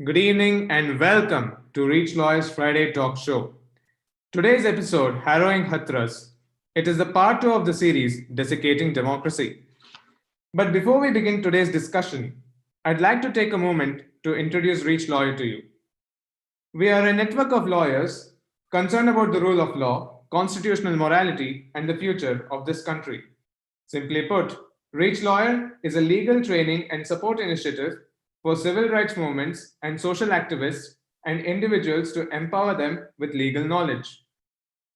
Good evening and welcome to ReachLawyer's Friday Talk Show. Today's episode, Harrowing HATHRAS. It is the part 2 of the series, Desiccating Democracy. But before we begin today's discussion, I'd like to take a moment to introduce ReachLawyer to you. We are a network of lawyers concerned about the rule of law, constitutional morality, and the future of this country. Simply put, ReachLawyer is a legal training and support initiative for civil rights movements and social activists and individuals to empower them with legal knowledge.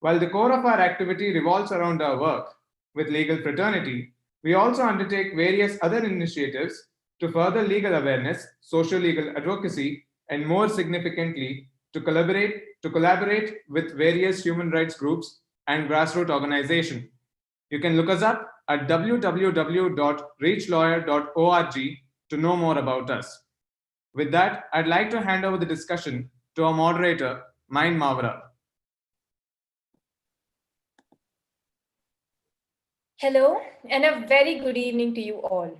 While the core of our activity revolves around our work with legal fraternity, we also undertake various other initiatives to further legal awareness, social legal advocacy, and more significantly, to collaborate with various human rights groups and grassroots organizations. You can look us up at www.reachlawyer.org to know more about us. With that, I'd like to hand over the discussion to our moderator, Mine Mavra. Hello, and a very good evening to you all.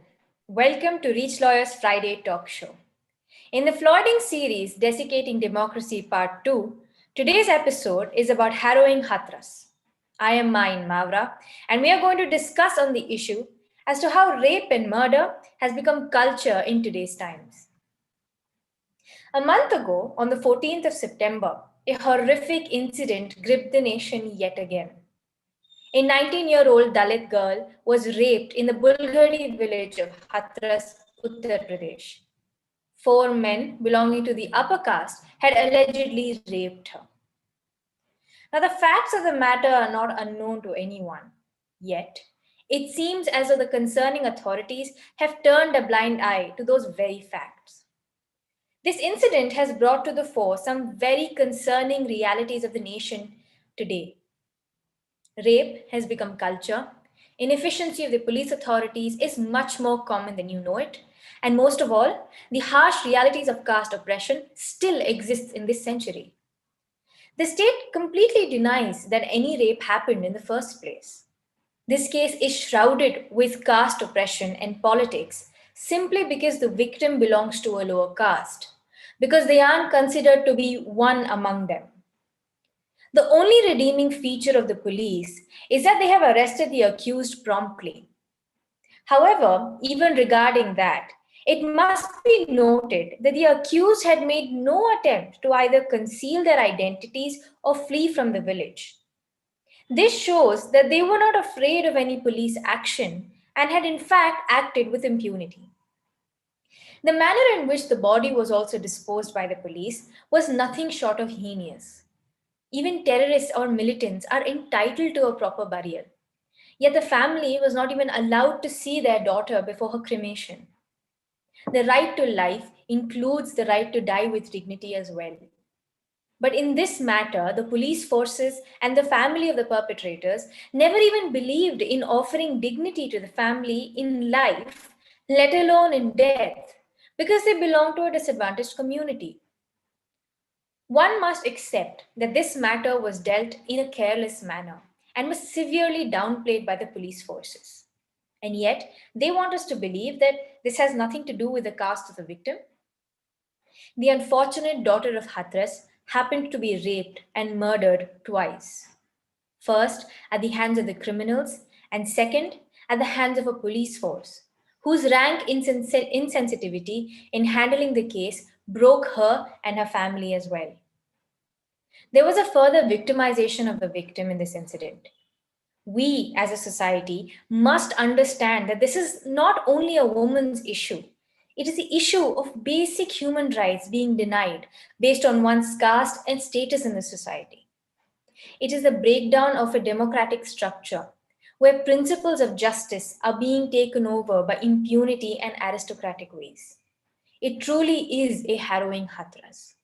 Welcome to ReachLawyer's Friday Talk Show. In the flooding series, Desiccating Democracy Part 2, today's episode is about harrowing HATHRAS. I am Mine Mavra, and we are going to discuss on the issue as to how rape and murder has become culture in today's times. A month ago, on the 14th of September, a horrific incident gripped the nation yet again. A 19-year-old Dalit girl was raped in the Bulgari village of Hathras, Uttar Pradesh. 4 men belonging to the upper caste had allegedly raped her. Now, the facts of the matter are not unknown to anyone. Yet, it seems as though the concerning authorities have turned a blind eye to those very facts. This incident has brought to the fore some very concerning realities of the nation today. Rape has become culture. Inefficiency of the police authorities is much more common than you know it. And most of all, the harsh realities of caste oppression still exists in this century. The state completely denies that any rape happened in the first place. This case is shrouded with caste oppression and politics simply because the victim belongs to a lower caste, because they aren't considered to be one among them. The only redeeming feature of the police is that they have arrested the accused promptly. However, even regarding that, it must be noted that the accused had made no attempt to either conceal their identities or flee from the village. This shows that they were not afraid of any police action and had in fact acted with impunity. The manner in which the body was also disposed by the police was nothing short of heinous. Even terrorists or militants are entitled to a proper burial. Yet the family was not even allowed to see their daughter before her cremation. The right to life includes the right to die with dignity as well. But in this matter, the police forces and the family of the perpetrators never even believed in offering dignity to the family in life, let alone in death, because they belong to a disadvantaged community. One must accept that this matter was dealt in a careless manner and was severely downplayed by the police forces. And yet, they want us to believe that this has nothing to do with the caste of the victim. The unfortunate daughter of Hathras happened to be raped and murdered twice. First, at the hands of the criminals, and second, at the hands of a police force, whose rank insensitivity in handling the case broke her and her family as well. There was a further victimization of the victim in this incident. We, as a society, must understand that this is not only a woman's issue, it is the issue of basic human rights being denied based on one's caste and status in the society. It is the breakdown of a democratic structure where principles of justice are being taken over by impunity and aristocratic ways. It truly is a harrowing Hathras.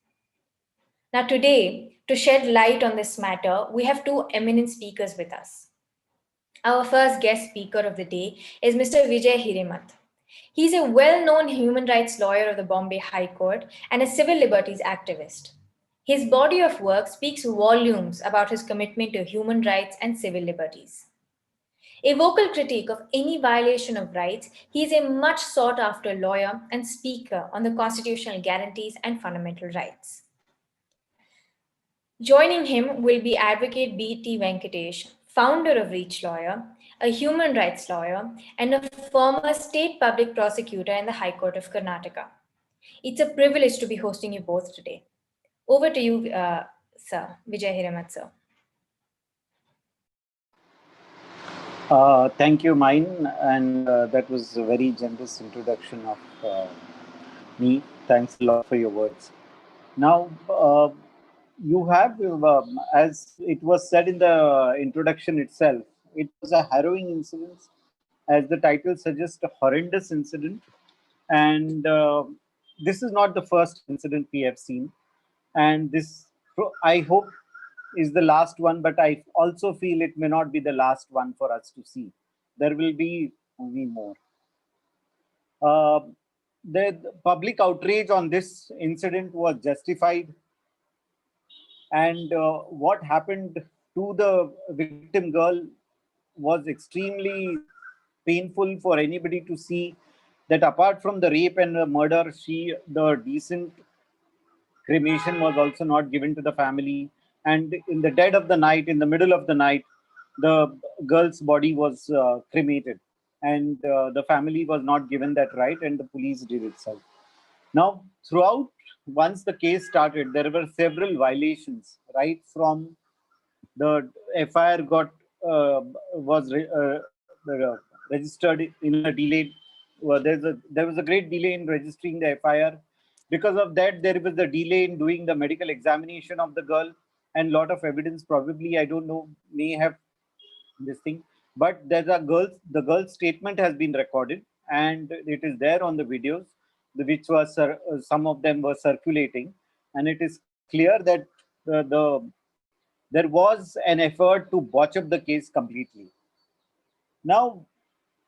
Now, today, to shed light on this matter, we have two eminent speakers with us. Our first guest speaker of the day is Mr. Vijay Hiremath. He is a well-known human rights lawyer of the Bombay High Court and a civil liberties activist. His body of work speaks volumes about his commitment to human rights and civil liberties. A vocal critique of any violation of rights, he is a much sought after lawyer and speaker on the constitutional guarantees and fundamental rights. Joining him will be Advocate B.T. Venkatesh, founder of ReachLawyer, a human rights lawyer, and a former state public prosecutor in the High Court of Karnataka. It's a privilege to be hosting you both today. Over to you, sir, Vijay Hiremath, sir. Thank you, Mine, and that was a very generous introduction of me. Thanks a lot for your words. Now, you have, as it was said in the introduction itself, it was a harrowing incident, as the title suggests, a horrendous incident. And this is not the first incident we have seen. And this, I hope, is the last one, but I also feel it may not be the last one for us to see. There will be only more. The public outrage on this incident was justified, and what happened to the victim girl was extremely painful for anybody to see, that apart from the rape and the murder, the decent cremation was also not given to the family. And in the dead of the night, in the middle of the night, the girl's body was cremated, and the family was not given that right, and the police did itself. Now, throughout, once the case started, there were several violations, right from the FIR was registered in a delayed. There was a great delay in registering the FIR. Because of that, there was a delay in doing the medical examination of the girl, and lot of evidence probably, I don't know, may have this thing. But the girl's statement has been recorded, and it is there on the videos, which was some of them were circulating, and it is clear that there was an effort to botch up the case completely. Now,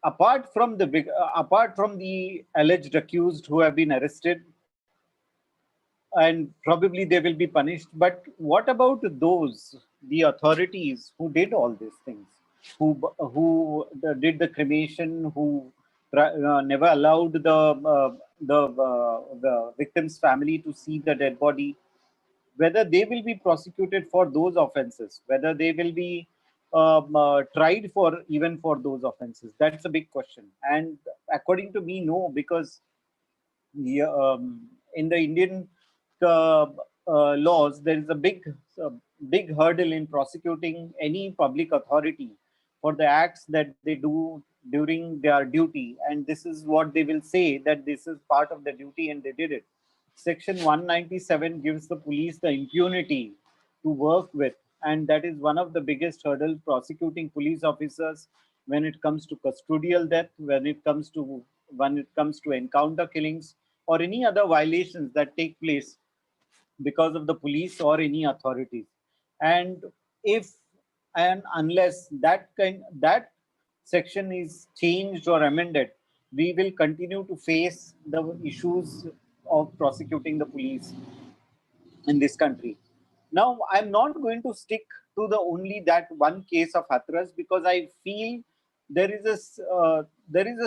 apart from the alleged accused who have been arrested, and probably they will be punished, but what about the authorities who did all these things, who did the cremation, who never allowed the victim's family to see the dead body, whether they will be prosecuted for those offenses, whether they will be tried for even for those offenses? That's a big question. And according to me, no, because in the Indian laws, there is a big hurdle in prosecuting any public authority for the acts that they do during their duty. And this is what they will say, that this is part of the duty and they did it. Section 197 gives the police the impunity to work with, and that is one of the biggest hurdles prosecuting police officers when it comes to custodial death, when it comes to encounter killings, or any other violations that take place because of the police or any authorities. And if and unless that section is changed or amended, we will continue to face the issues of prosecuting the police in this country. Now, I'm not going to stick to the only that one case of HATHRAS, because I feel there is a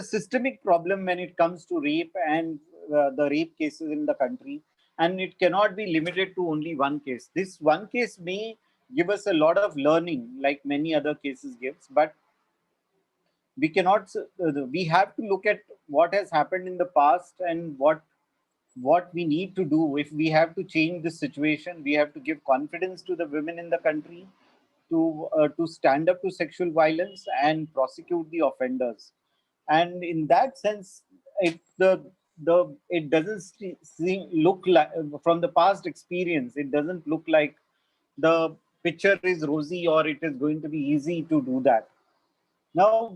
systemic problem when it comes to rape and the rape cases in the country, and it cannot be limited to only one case. This one case may give us a lot of learning, like many other cases gives, but we cannot. We have to look at what has happened in the past and what we need to do. If we have to change the situation, we have to give confidence to the women in the country to stand up to sexual violence and prosecute the offenders. And in that sense, it doesn't look like, from the past experience, it doesn't look like the picture is rosy or it is going to be easy to do that. Now,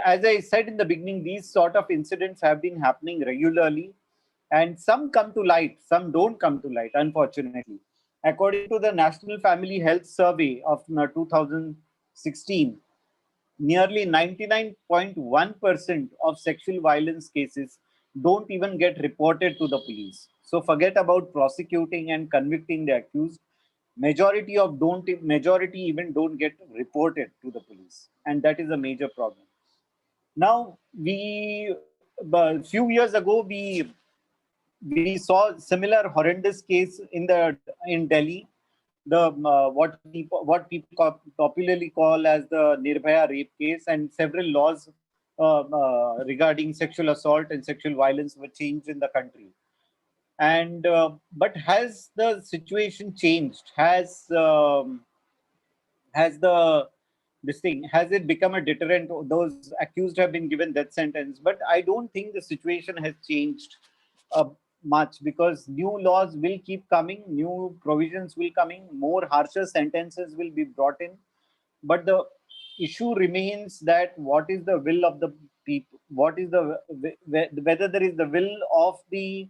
as I said in the beginning, these sort of incidents have been happening regularly, and some come to light, some don't come to light, unfortunately. According to the National Family Health Survey of 2016, nearly 99.1% of sexual violence cases don't even get reported to the police. So forget about prosecuting and convicting the accused. majority even don't get reported to the police, and that is a major problem. Now a few years ago, we saw similar horrendous case in Delhi, the what people popularly call as the Nirbhaya rape case, and several laws regarding sexual assault and sexual violence were changed in the country. And but has the situation changed? Has the this thing has it become a deterrent? Those accused have been given death sentence, but I don't think the situation has changed uh, much, because new laws will keep coming, new provisions will coming, more harsher sentences will be brought in. But the issue remains that what is the will of the people? What is the whether there is the will of the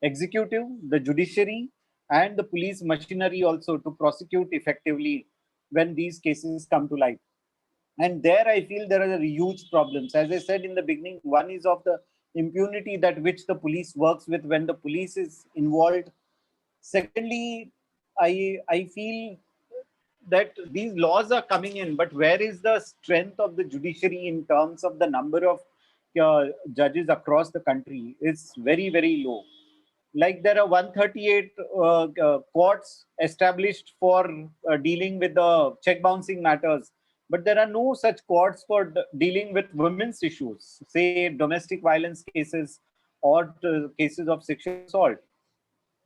executive, the judiciary, and the police machinery also to prosecute effectively when these cases come to light. And there I feel there are huge problems. As I said in the beginning, one is of the impunity that which the police works with when the police is involved. Secondly, I feel that these laws are coming in, but where is the strength of the judiciary in terms of the number of judges across the country? Is very, very low. Like there are 138 courts established for dealing with the check bouncing matters, but there are no such courts for dealing with women's issues, say domestic violence cases or cases of sexual assault.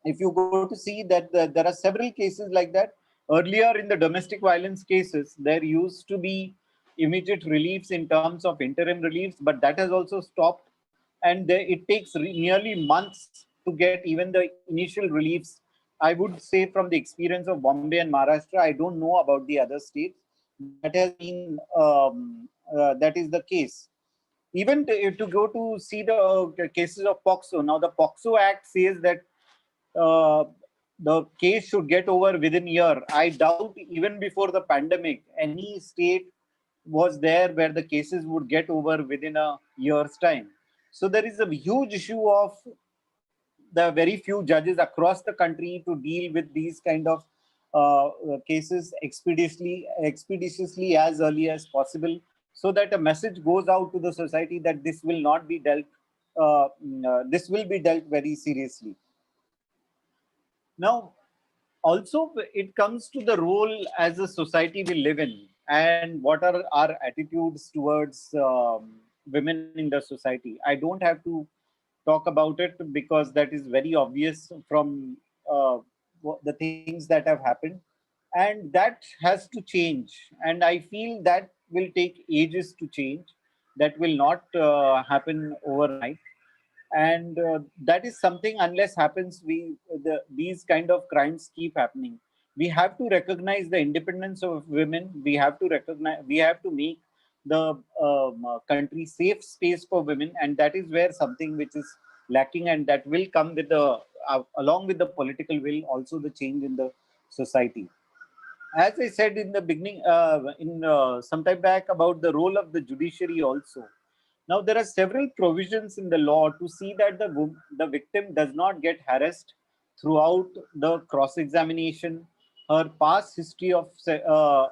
If you go to see that there are several cases like that. Earlier in the domestic violence cases, there used to be immediate reliefs in terms of interim reliefs, but that has also stopped. And it takes nearly months to get even the initial reliefs. I would say from the experience of Bombay and Maharashtra, I don't know about the other states. That has been that is the case. Even to go to see the cases of POXO. Now the POXO Act says that uh, the case should get over within a year. I doubt even before the pandemic, any state was there where the cases would get over within a year's time. So there is a huge issue of the very few judges across the country to deal with these kind of cases expeditiously as early as possible, so that a message goes out to the society that this will be dealt very seriously. Now, also it comes to the role as a society we live in, and what are our attitudes towards women in the society. I don't have to talk about it because that is very obvious from the things that have happened, and that has to change. And I feel that will take ages to change. That will not happen overnight. And that is something, unless happens, these kind of crimes keep happening. We have to recognize the independence of women. We have to make the country safe space for women, and that is where something which is lacking, and that will come with the along with the political will, also the change in the society. As I said in the beginning, in some time back, about the role of the judiciary also. Now, there are several provisions in the law to see that the victim does not get harassed throughout the cross-examination. Her past history of uh,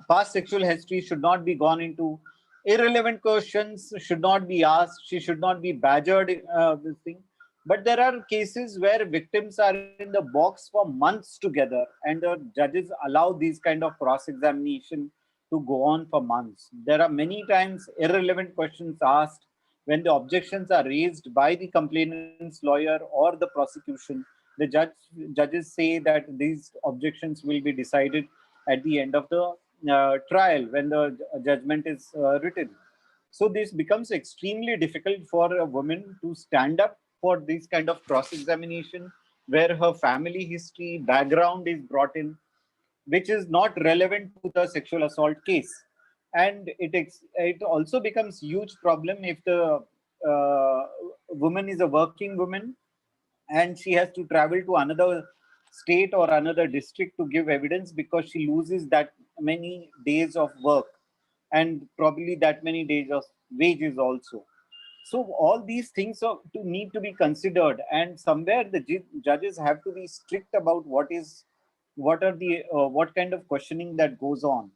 past sexual history should not be gone into. Irrelevant questions should not be asked. She should not be badgered. This thing. But there are cases where victims are in the box for months together, and the judges allow these kind of cross-examination to go on for months. There are many times irrelevant questions asked when the objections are raised by the complainant's lawyer or the prosecution. The judges say that these objections will be decided at the end of the trial when the judgment is written. So this becomes extremely difficult for a woman to stand up for this kind of cross-examination, where her family history, background is brought in, which is not relevant to the sexual assault case. And it also becomes huge problem if the uh, woman is a working woman and she has to travel to another state or another district to give evidence, because she loses that many days of work and probably that many days of wages also. So all these things need to be considered, and somewhere the judges have to be strict about what kind of questioning that goes on.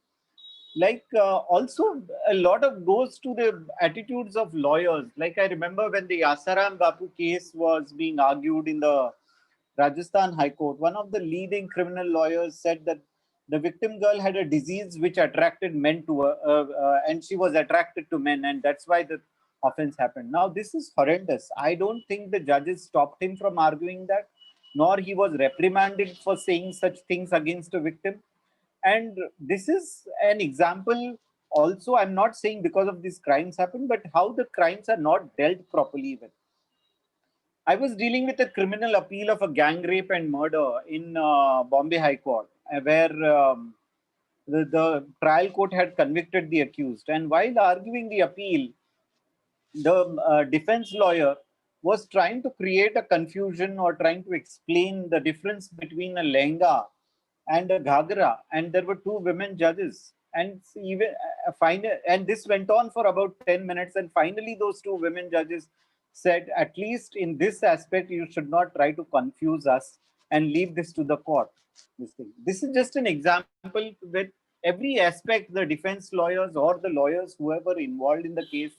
Like also a lot of goes to the attitudes of lawyers. Like I remember when the Asaram Bapu case was being argued in the Rajasthan High Court, one of the leading criminal lawyers said that the victim girl had a disease which attracted men to her, and she was attracted to men, and that's why the offense happened. Now, this is horrendous. I don't think the judges stopped him from arguing that, nor he was reprimanded for saying such things against a victim. And this is an example also, I'm not saying because of these crimes happen, but how the crimes are not dealt properly with. I was dealing with a criminal appeal of a gang rape and murder in Bombay High Court, where the trial court had convicted the accused. And while arguing the appeal, the defense lawyer was trying to create a confusion or trying to explain the difference between a lehenga and a ghagra. And there were two women judges. And even and this went on for about 10 minutes. And finally, those two women judges said, at least in this aspect, you should not try to confuse us and leave this to the court. This is just an example with every aspect the defense lawyers or the lawyers, whoever involved in the case,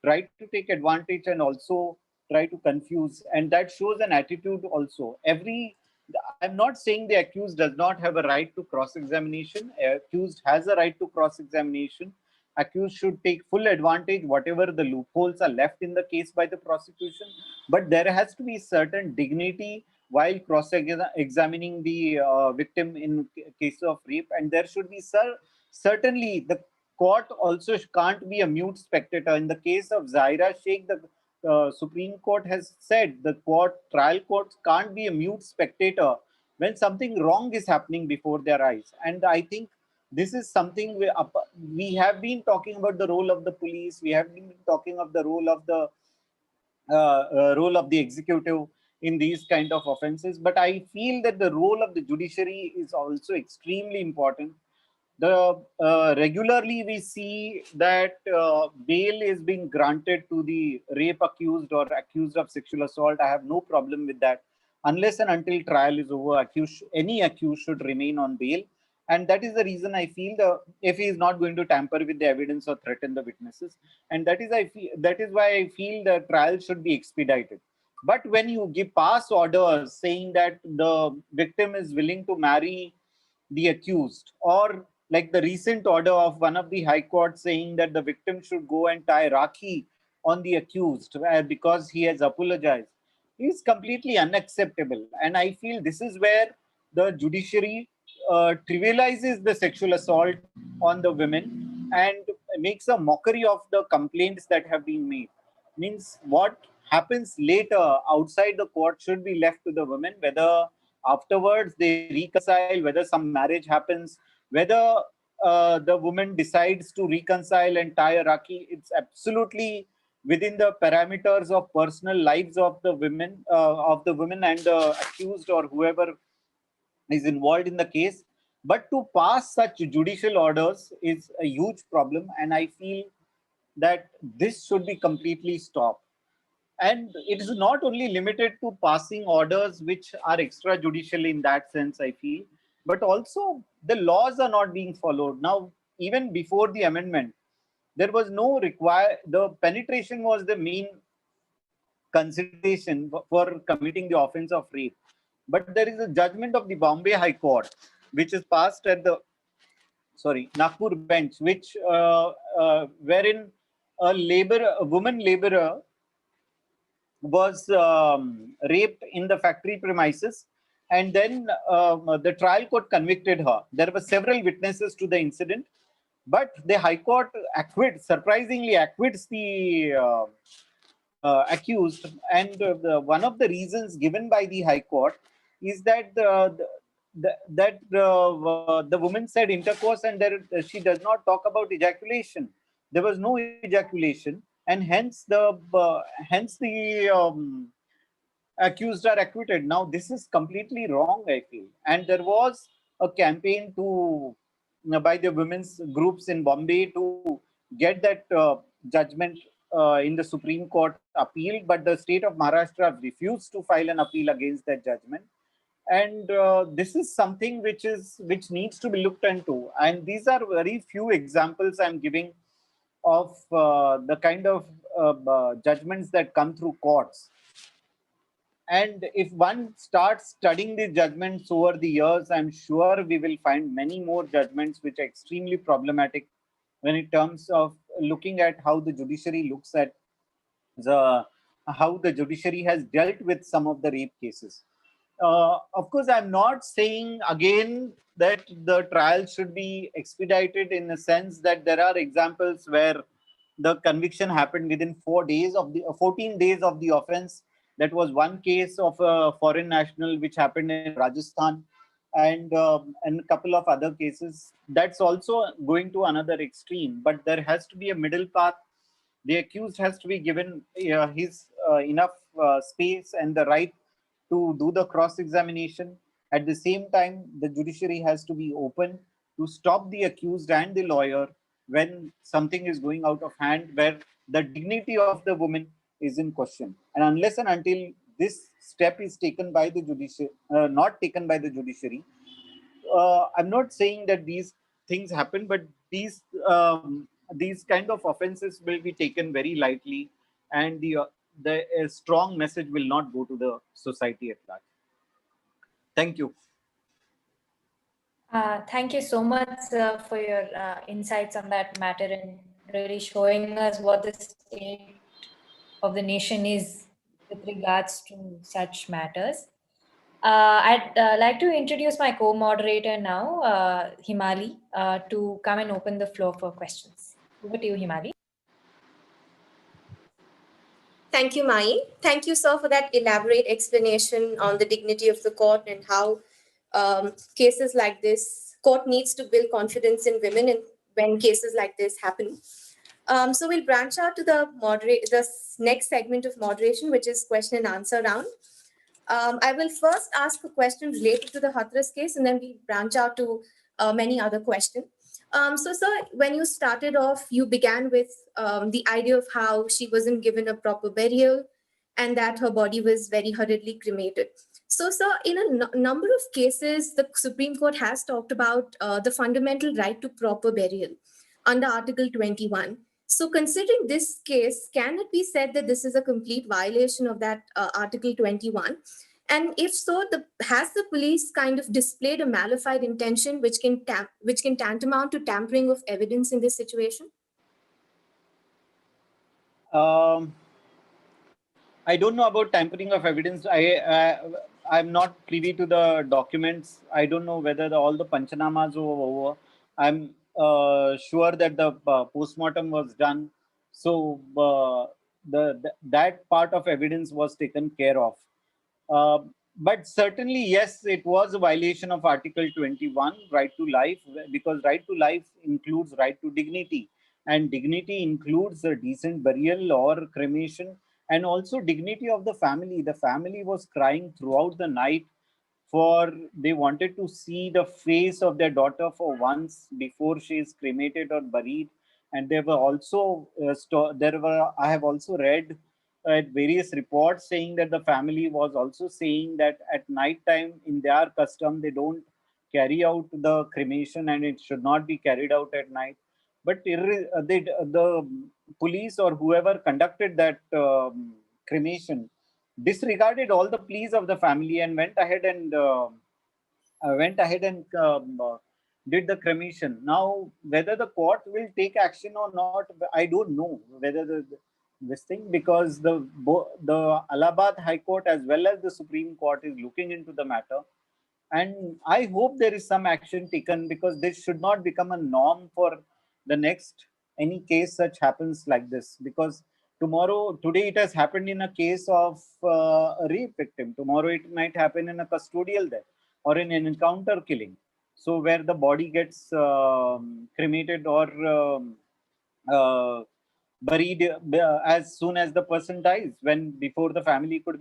try to take advantage and also try to confuse. And that shows an attitude also. I'm not saying the accused does not have a right to cross-examination. Accused has a right to cross-examination. Accused should take full advantage whatever the loopholes are left in the case by the prosecution. But there has to be certain dignity while cross-examining the victim in case of rape. And there should be certainly the court also can't be a mute spectator. In the case of Zaira Sheikh, the Supreme Court has said the trial courts can't be a mute spectator when something wrong is happening before their eyes. And I think this is something we have been talking about the role of the police. We have been talking of the role of the executive in these kind of offenses. But I feel that the role of the judiciary is also extremely important. Regularly we see that bail is being granted to the rape accused or accused of sexual assault. I have no problem with that. Unless and until trial is over, any accused should remain on bail. And that is the reason I feel if he is not going to tamper with the evidence or threaten the witnesses. And that is why I feel the trial should be expedited. But when you pass orders saying that the victim is willing to marry the accused, or like the recent order of one of the high courts saying that the victim should go and tie Rakhi on the accused because he has apologized, is completely unacceptable. And I feel this is where the judiciary trivializes the sexual assault on the women and makes a mockery of the complaints that have been made. Means what happens later outside the court should be left to the women, whether afterwards they reconcile, whether some marriage happens, whether the woman decides to reconcile and tie a Rakhi. It's absolutely within the parameters of personal lives of the women and the accused or whoever is involved in the case. But to pass such judicial orders is a huge problem, and I feel that this should be completely stopped. And it is not only limited to passing orders which are extrajudicial in that sense, I feel, but also the laws are not being followed. Now, even before the amendment, there was no the penetration was the main consideration for committing the offense of rape. But there is a judgment of the Bombay High Court, which is passed at the Nagpur bench, which wherein a woman laborer was raped in the factory premises, and then the trial court convicted her. There were several witnesses to the incident, but the High Court surprisingly acquits the accused. And one of the reasons given by the High Court is that the woman said intercourse, and she does not talk about ejaculation. There was no ejaculation, and hence the accused are acquitted. Now, this is completely wrong, I feel. And there was a campaign by the women's groups in Bombay to get that judgment in the Supreme Court appealed, but the state of Maharashtra refused to file an appeal against that judgment. And this is something which needs to be looked into. And these are very few examples I'm giving of the kind of judgments that come through courts. And if one starts studying the judgments over the years, I'm sure we will find many more judgments which are extremely problematic when in terms of looking at how the judiciary looks at how the judiciary has dealt with some of the rape cases. Of course, I'm not saying again that the trial should be expedited in the sense that there are examples where the conviction happened within 14 days of the offense. That was one case of a foreign national which happened in Rajasthan, and a couple of other cases. That's also going to another extreme, but there has to be a middle path. The accused has to be given his enough space and the right to do the cross-examination. At the same time, the judiciary has to be open to stop the accused and the lawyer when something is going out of hand, where the dignity of the woman is in question. And unless and until this step is taken by the judiciary, not taken by the judiciary, I'm not saying that these things happen, but these kind of offenses will be taken very lightly, and the strong message will not go to the society at large. Thank you. Thank you so much for your insights on that matter and really showing us what the state of the nation is with regards to such matters. I'd like to introduce my co-moderator now, Himali, to come and open the floor for questions. Over to you, Himali. Thank you, Mai. Thank you, sir, for that elaborate explanation on the dignity of the court and how cases like this, court needs to build confidence in women and when cases like this happen. So we'll branch out to the next segment of moderation, which is question and answer round. I will first ask a question related to the HATHRAS case, and then we branch out to many other questions. So, sir, when you started off, you began with the idea of how she wasn't given a proper burial and that her body was very hurriedly cremated. So, sir, in a number of cases, the Supreme Court has talked about the fundamental right to proper burial under Article 21. So considering this case, can it be said that this is a complete violation of that Article 21? And if so, has the police kind of displayed a malified intention which can tantamount to tampering of evidence in this situation? I don't know about tampering of evidence. I'm not privy to the documents. I don't know whether all the panchanamas were over. I'm sure that the postmortem was done. So that part of evidence was taken care of. But certainly, yes, it was a violation of Article 21, right to life, because right to life includes right to dignity. And dignity includes a decent burial or cremation, and also dignity of the family. The family was crying throughout the night they wanted to see the face of their daughter for once before she is cremated or buried. And there were also I have also read various reports saying that the family was also saying that at night time, in their custom, they don't carry out the cremation and it should not be carried out at night. But the police or whoever conducted that cremation disregarded all the pleas of the family and went ahead and did the cremation. Now, whether the court will take action or not, I don't know whether this thing, because the Allahabad High Court as well as the Supreme Court is looking into the matter. And I hope there is some action taken, because this should not become a norm for the next any case such happens like this. Because today it has happened in a case of a rape victim. Tomorrow it might happen in a custodial death or in an encounter killing. So where the body gets cremated or buried as soon as the person dies, when before the family could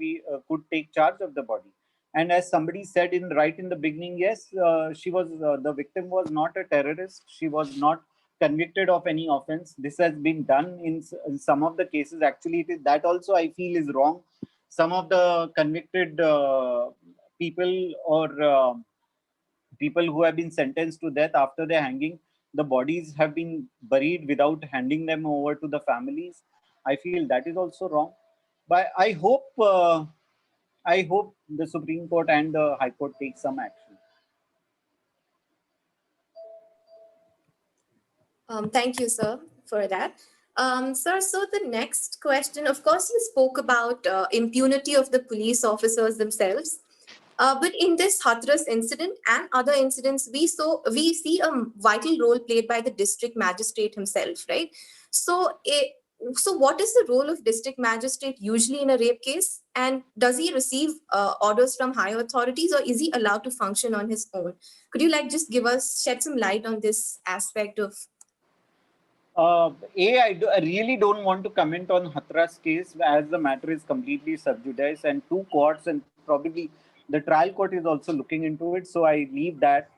take charge of the body. And as somebody said right in the beginning, yes, she was the victim was not a terrorist. She was not convicted of any offense. This has been done in some of the cases. Actually, that also I feel is wrong. Some of the convicted people or people who have been sentenced to death after their hanging, the bodies have been buried without handing them over to the families. I feel that is also wrong. But I hope the Supreme Court and the High Court take some action. Thank you, sir, for that. Sir, so the next question, of course, you spoke about impunity of the police officers themselves. But in this HATHRAS incident and other incidents, we see a vital role played by the district magistrate himself, right? So what is the role of district magistrate usually in a rape case? And does he receive orders from higher authorities, or is he allowed to function on his own? Could you just shed some light on this aspect of? I really don't want to comment on HATHRAS case as the matter is completely sub judice, and two courts and probably the trial court is also looking into it. So I leave that.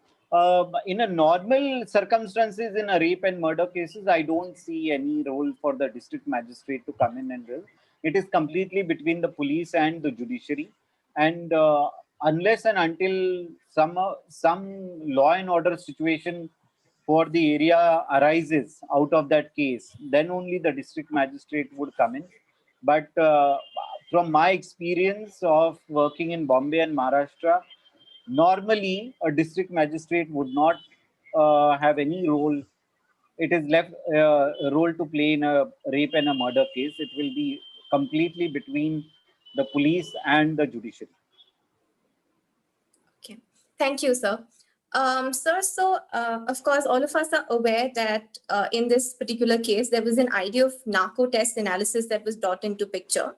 In a normal circumstances, in a rape and murder cases, I don't see any role for the district magistrate to come in and rule. It is completely between the police and the judiciary. And unless and until some law and order situation for the area arises out of that case, then only the district magistrate would come in. But from my experience of working in Bombay and Maharashtra, normally a district magistrate would not have any role. It is left a role to play in a rape and a murder case. It will be completely between the police and the judiciary. Okay, thank you, sir. Sir, so of course, all of us are aware that in this particular case, there was an idea of narco test analysis that was brought into picture.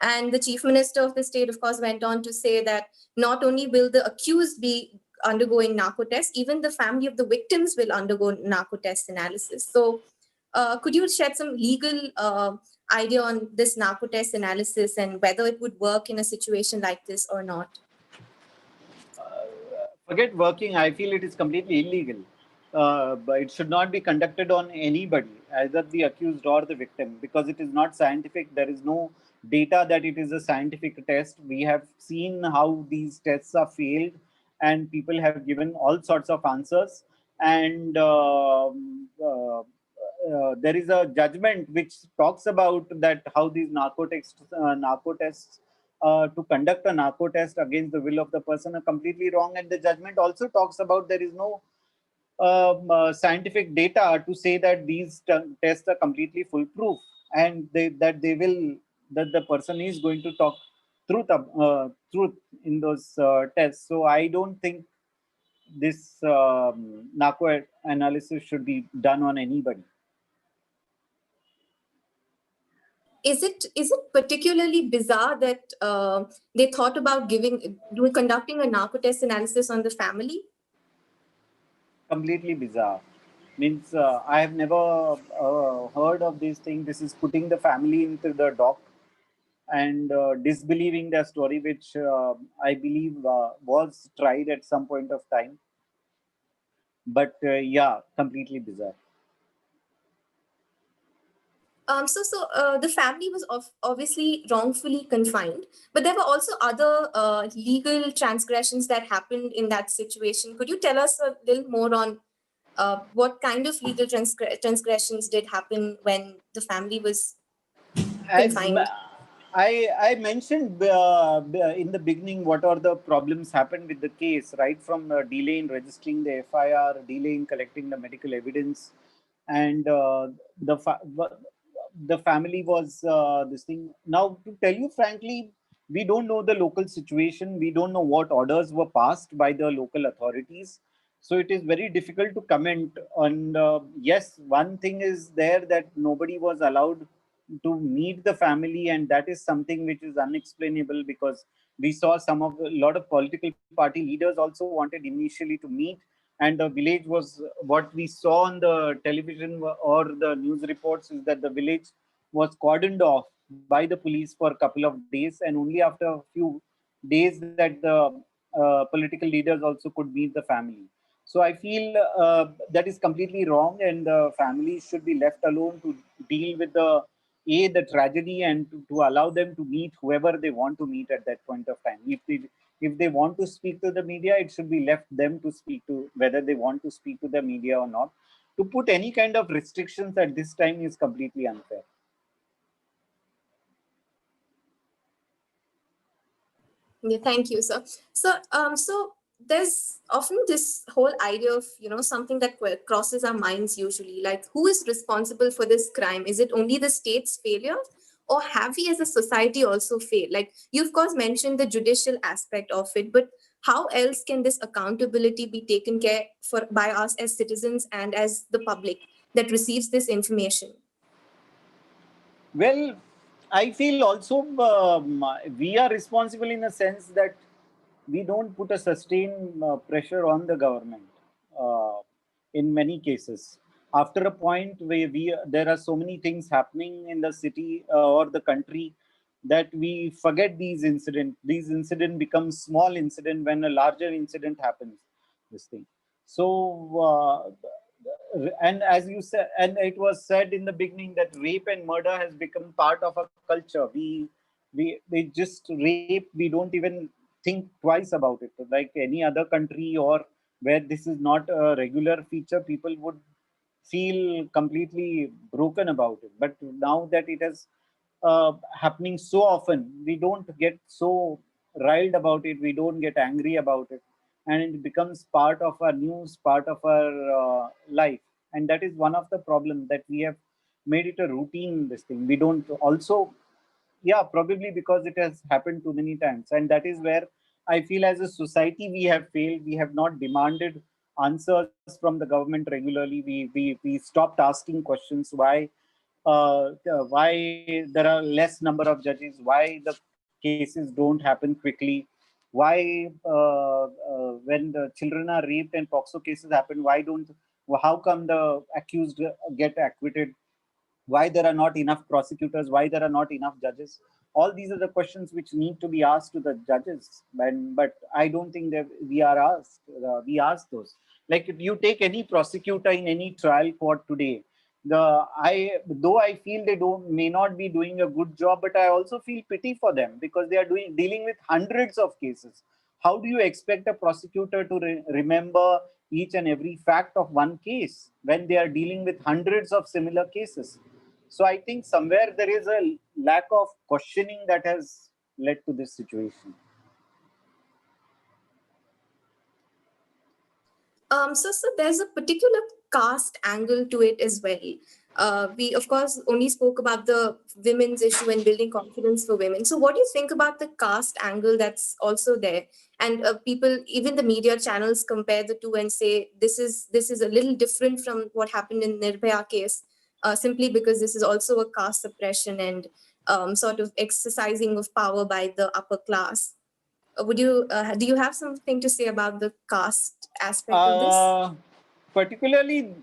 And the chief minister of the state, of course, went on to say that not only will the accused be undergoing narco tests, even the family of the victims will undergo narco test analysis. So could you shed some legal idea on this narco test analysis and whether it would work in a situation like this or not? Forget working, I feel it is completely illegal. But it should not be conducted on anybody, either the accused or the victim, because it is not scientific. There is no data that it is a scientific test. We have seen how these tests are failed, and people have given all sorts of answers. And there is a judgment which talks about that how these narco tests to conduct a narco test against the will of the person are completely wrong. And the judgment also talks about there is no scientific data to say that these tests are completely foolproof, and that the person is going to talk truth in those tests. So I don't think this narco analysis should be done on anybody. Is it particularly bizarre that they thought about conducting a narco test analysis on the family? Completely bizarre. Means I have never heard of this thing. This is putting the family into the dock and disbelieving their story, which I believe was tried at some point of time. But yeah, completely bizarre. So the family was obviously wrongfully confined, but there were also other legal transgressions that happened in that situation. Could you tell us a little more on what kind of legal transgressions did happen when the family was confined? I mentioned in the beginning what are the problems happened with the case, right from delay in registering the FIR, delay in collecting the medical evidence, and the family was this thing. Now, to tell you frankly, we don't know the local situation. We don't know what orders were passed by the local authorities. So it is very difficult to comment on. Yes, one thing is there that nobody was allowed to meet the family, and that is something which is unexplainable, because we saw a lot of political party leaders also wanted initially to meet, and the village was, what we saw on the television or the news reports is that the village was cordoned off by the police for a couple of days, and only after a few days that the political leaders also could meet the family. So I feel that is completely wrong, and the families should be left alone to deal with the tragedy, and to allow them to meet whoever they want to meet at that point of time. If they want to speak to the media, it should be left them to speak to, whether they want to speak to the media or not. To put any kind of restrictions at this time is completely unfair. Yeah, thank you, sir. So there's often this whole idea of, something that crosses our minds usually, like who is responsible for this crime? Is it only the state's failure, or have we as a society also failed? Like you of course mentioned the judicial aspect of it, but how else can this accountability be taken care for by us as citizens and as the public that receives this information? Well, I feel also we are responsible in a sense that we don't put a sustained pressure on the government uh, in many cases. After a point where there are so many things happening in the city or the country that we forget these incidents. These incidents become small incident when a larger incident happens. This thing. So, and as you said, and it was said in the beginning that rape and murder has become part of a culture. We just rape. We don't even think twice about it. Like any other country or where this is not a regular feature, people would feel completely broken about it. But now that it is happening so often, we don't get so riled about it. We don't get angry about it, and it becomes part of our news, part of our life. And that is one of the problems, that we have made it a routine. This thing we don't also, yeah, probably because it has happened too many times, and that is where I feel as a society we have failed. We have not demanded answers from the government regularly. We stopped asking questions. Why there are less number of judges, why the cases don't happen quickly, why when the children are raped and POXO cases happen, why don't, how come the accused get acquitted, why there are not enough prosecutors, why there are not enough judges. All these are the questions which need to be asked to the judges, but I don't think that we ask those. Like if you take any prosecutor in any trial court today, though I feel they don't may not be doing a good job, but I also feel pity for them because they are dealing with hundreds of cases. How do you expect a prosecutor to remember each and every fact of one case when they are dealing with hundreds of similar cases? So I think somewhere there is a lack of questioning that has led to this situation. So there's a particular caste angle to it as well. We, of course, only spoke about the women's issue and building confidence for women. So, what do you think about the caste angle that's also there? And people, even the media channels, compare the two and say this is a little different from what happened in Nirbhaya case, simply because this is also a caste suppression and sort of exercising of power by the upper class. Do you have something to say about the caste aspect of this? Particularly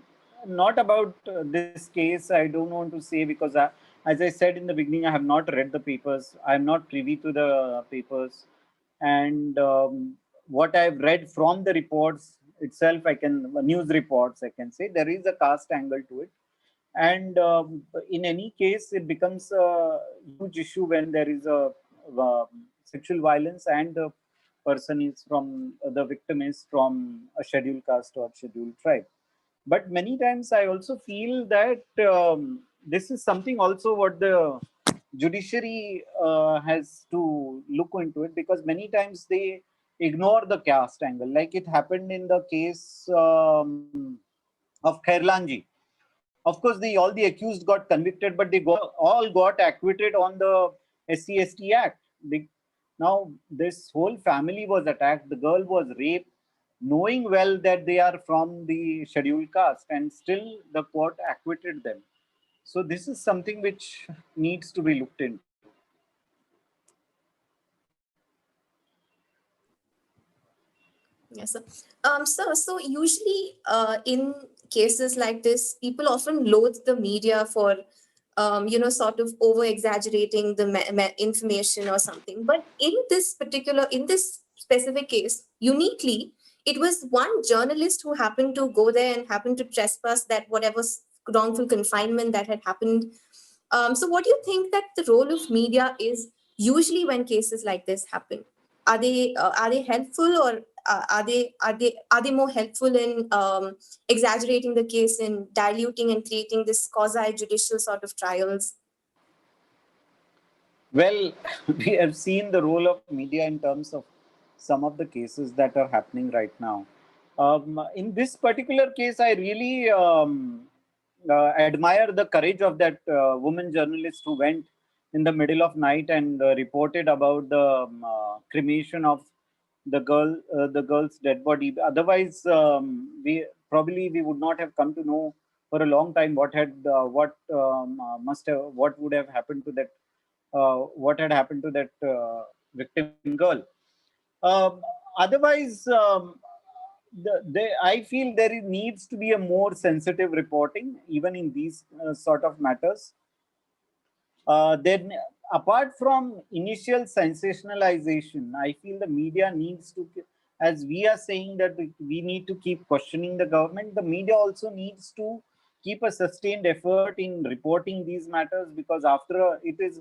not about this case, I don't want to say, because as I said in the beginning, I have not read the papers. I'm not privy to the papers. And what I've read from the reports itself, news reports, I can say there is a caste angle to it. And in any case, it becomes a huge issue when there is a sexual violence and the victim is from a scheduled caste or scheduled tribe. But many times I also feel that this is something also what the judiciary has to look into it, because many times they ignore the caste angle, like it happened in the case of Khairlanji. Of course, all the accused got convicted, but they all got acquitted on the SC/ST Act. Now, this whole family was attacked. The girl was raped, knowing well that they are from the scheduled caste, and still the court acquitted them. So this is something which needs to be looked into. Yes, sir. So usually in cases like this, people often loathe the media for, sort of over exaggerating the information or something. But in this specific case, uniquely, it was one journalist who happened to go there and happened to trespass that whatever wrongful confinement that had happened. So what do you think that the role of media is usually when cases like this happen? Are they helpful, or are they more helpful in exaggerating the case and diluting and creating this quasi judicial sort of trials? Well, we have seen the role of media in terms of some of the cases that are happening right now. In this particular case, I really admire the courage of that woman journalist who went in the middle of night and reported about the cremation of the girl's dead body. Otherwise, we would not have come to know for a long time what would have happened to that what had happened to that victim girl. Otherwise, I feel needs to be a more sensitive reporting, even in these sort of matters. Then, apart from initial sensationalization, I feel the media needs to, as we are saying that we need to keep questioning the government, the media also needs to keep a sustained effort in reporting these matters, because it is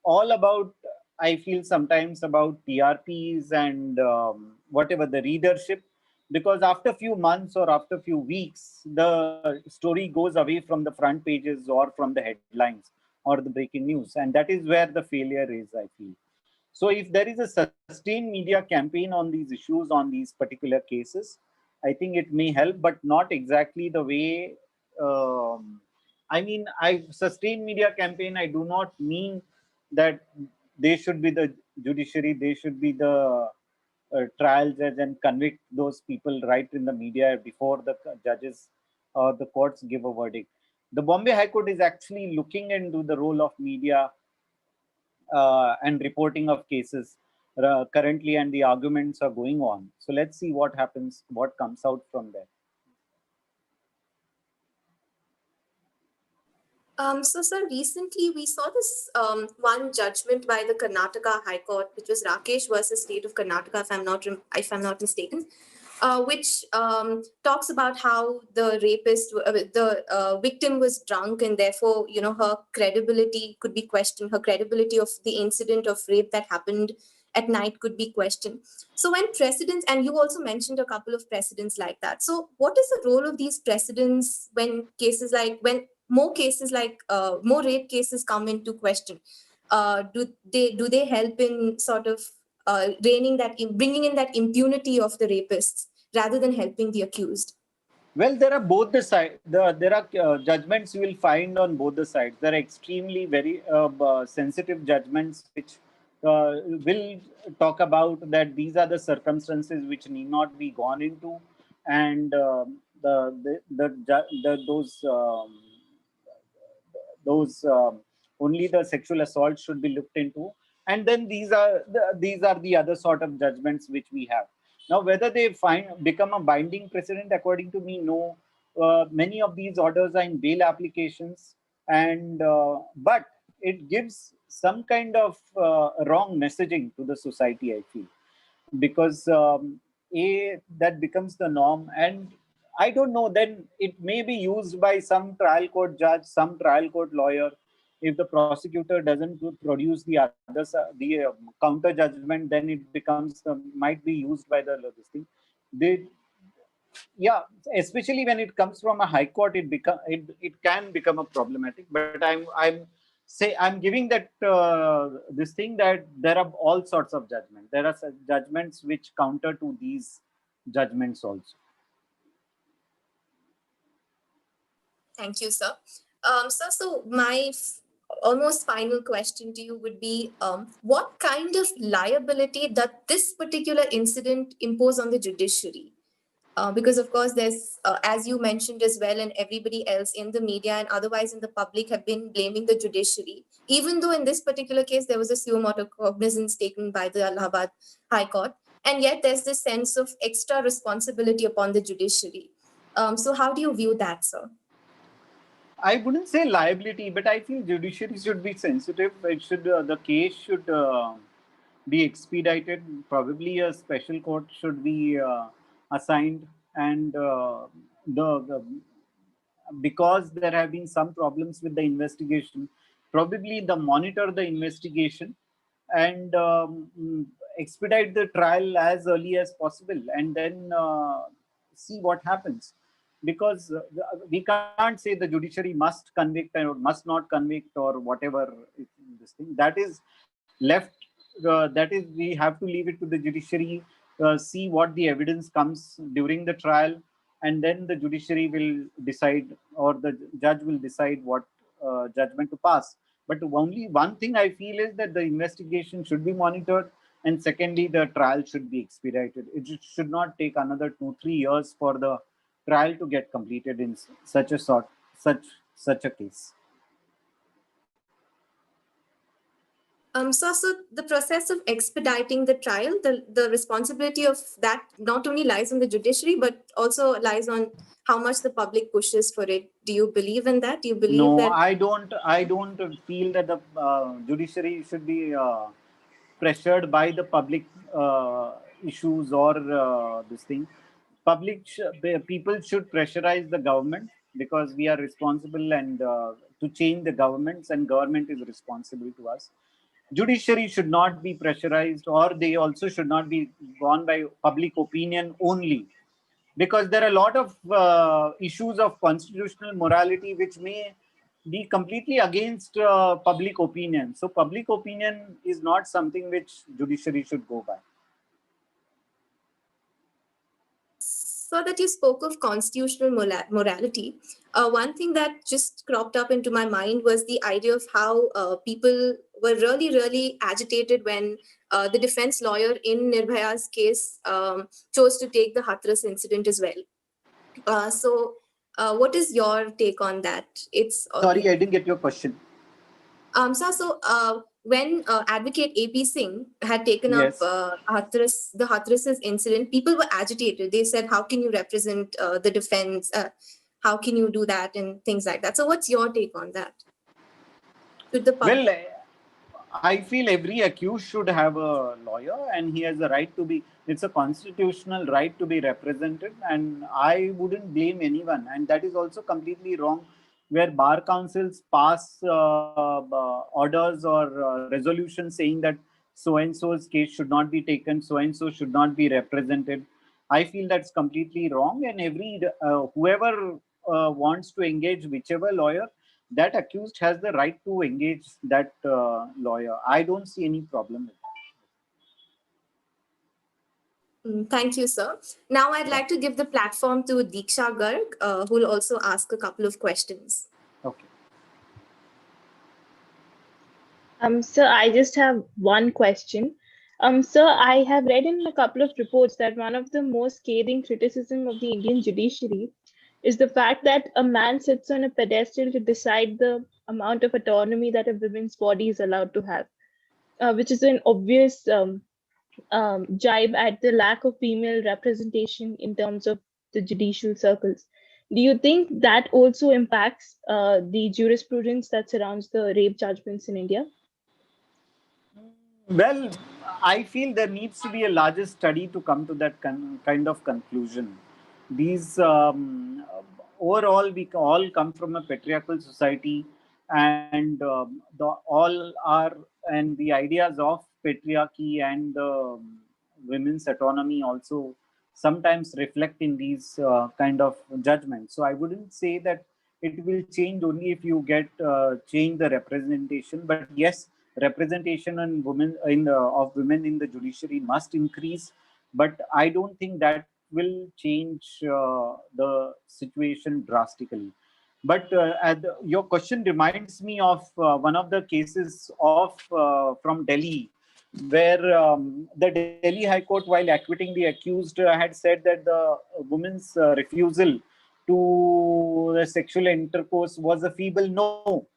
all about, I feel sometimes about TRPs and whatever the readership, because after few months or after few weeks, the story goes away from the front pages or from the headlines or the breaking news. And that is where the failure is, I feel. So if there is a sustained media campaign on these issues, on these particular cases, I think it may help, but not exactly the way, sustained media campaign, I do not mean that they should be the judiciary, they should be the trial judge and convict those people right in the media before the judges or the courts give a verdict. The Bombay High Court is actually looking into the role of media and reporting of cases currently, and the arguments are going on. So let's see what happens, what comes out from there. So, sir, recently we saw this one judgment by the Karnataka High Court, which was Rakesh versus State of Karnataka, if I'm not mistaken, which talks about how the victim was drunk, and therefore, her credibility could be questioned. Her credibility of the incident of rape that happened at night could be questioned. So when precedents, and you also mentioned a couple of precedents like that. So what is the role of these precedents when more rape cases come into question? Do they help in sort of bringing in that impunity of the rapists rather than helping the accused? Well, there are both the sides. There are judgments you will find on both the sides. There are extremely very sensitive judgments which will talk about that these are the circumstances which need not be gone into, and those only the sexual assault should be looked into. And then these are the other sort of judgments which we have. Now, whether they become a binding precedent, according to me, no. Many of these orders are in bail applications, and but it gives some kind of wrong messaging to the society, I feel, because that becomes the norm, and I don't know, then it may be used by some trial court judge, some trial court lawyer. If the prosecutor doesn't produce the counter judgment, then it might be used by the this thing. Yeah, especially when it comes from a high court, it can become a problematic. But I'm giving that this thing that there are all sorts of judgments. There are judgments which counter to these judgments also. Thank you, sir. So my almost final question to you would be, what kind of liability that this particular incident impose on the judiciary? Because, of course, there's, as you mentioned as well, and everybody else in the media and otherwise in the public have been blaming the judiciary, even though in this particular case, there was a suo motu cognizance taken by the Allahabad High Court. And yet there's this sense of extra responsibility upon the judiciary. So how do you view that, sir? I wouldn't say liability, but I feel judiciary should be sensitive. The case should be expedited. Probably a special court should be assigned, and the because there have been some problems with the investigation, probably monitor the investigation and expedite the trial as early as possible, and then see what happens. Because we can't say the judiciary must convict or must not convict or whatever. This thing that is left, that is, we have to leave it to the judiciary. See what the evidence comes during the trial, and then the judiciary will decide, or the judge will decide what judgment to pass. But only one thing I feel is that the investigation should be monitored, and secondly, the trial should be expedited. It should not take another 2-3 years for the trial to get completed in such a case. So the process of expediting the trial, the responsibility of that not only lies on the judiciary, but also lies on how much the public pushes for it. Do you believe in that? Do you believe No, that? I don't feel that the judiciary should be pressured by the public issues or this thing. People should pressurize the government, because we are responsible and to change the governments, and government is responsible to us. Judiciary should not be pressurized, or they also should not be gone by public opinion only, because there are a lot of issues of constitutional morality which may be completely against public opinion. So public opinion is not something which judiciary should go by. So that you spoke of constitutional morality, one thing that just cropped up into my mind was the idea of how people were really, really agitated when the defense lawyer in Nirbhaya's case chose to take the HATHRAS incident as well. What is your take on that? Sorry, I didn't get your question. When advocate AP Singh had taken Yes. up the HATHRAS incident, people were agitated. They said, how can you represent the defense? How can you do that? And things like that. So what's your take on that? Well, I feel every accused should have a lawyer, and he has a right to be, it's a constitutional right to be represented, and I wouldn't blame anyone. And that is also completely wrong, where bar councils pass orders or resolutions saying that so-and-so's case should not be taken, so-and-so should not be represented. I feel that's completely wrong, and whoever wants to engage whichever lawyer, that accused has the right to engage that lawyer. I don't see any problem with that. Thank you, sir. Now I'd like to give the platform to Deeksha Garg, who will also ask a couple of questions. Okay. Sir, I just have one question. Sir, I have read in a couple of reports that one of the most scathing criticism of the Indian judiciary is the fact that a man sits on a pedestal to decide the amount of autonomy that a woman's body is allowed to have, which is an obvious jibe at the lack of female representation in terms of the judicial circles. Do you think that also impacts the jurisprudence that surrounds the rape judgments in India? Well, I feel there needs to be a larger study to come to that kind of conclusion. These overall, we all come from a patriarchal society, and the ideas of patriarchy and women's autonomy also sometimes reflect in these kind of judgments. So I wouldn't say that it will change only if you get change the representation, but yes, representation and of women in the judiciary must increase, but I don't think that will change the situation drastically. But your question reminds me of one of the cases of from Delhi, where the Delhi High Court, while acquitting the accused, had said that the woman's refusal to the sexual intercourse was a feeble no.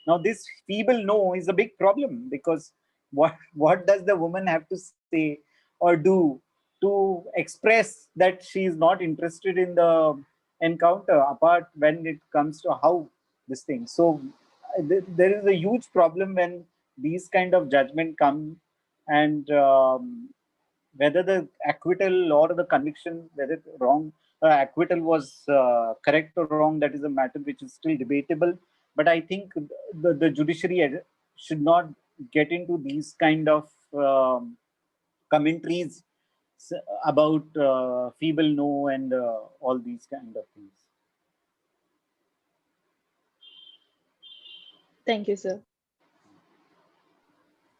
Now, this feeble no is a big problem, because what does the woman have to say or do to express that she is not interested in the encounter, apart when it comes to how this thing. So there is a huge problem when these kind of judgment come and whether the acquittal or the conviction, whether wrong acquittal was correct or wrong, that is a matter which is still debatable. But I think the judiciary should not get into these kind of commentaries about feeble no and all these kind of things. Thank you, sir.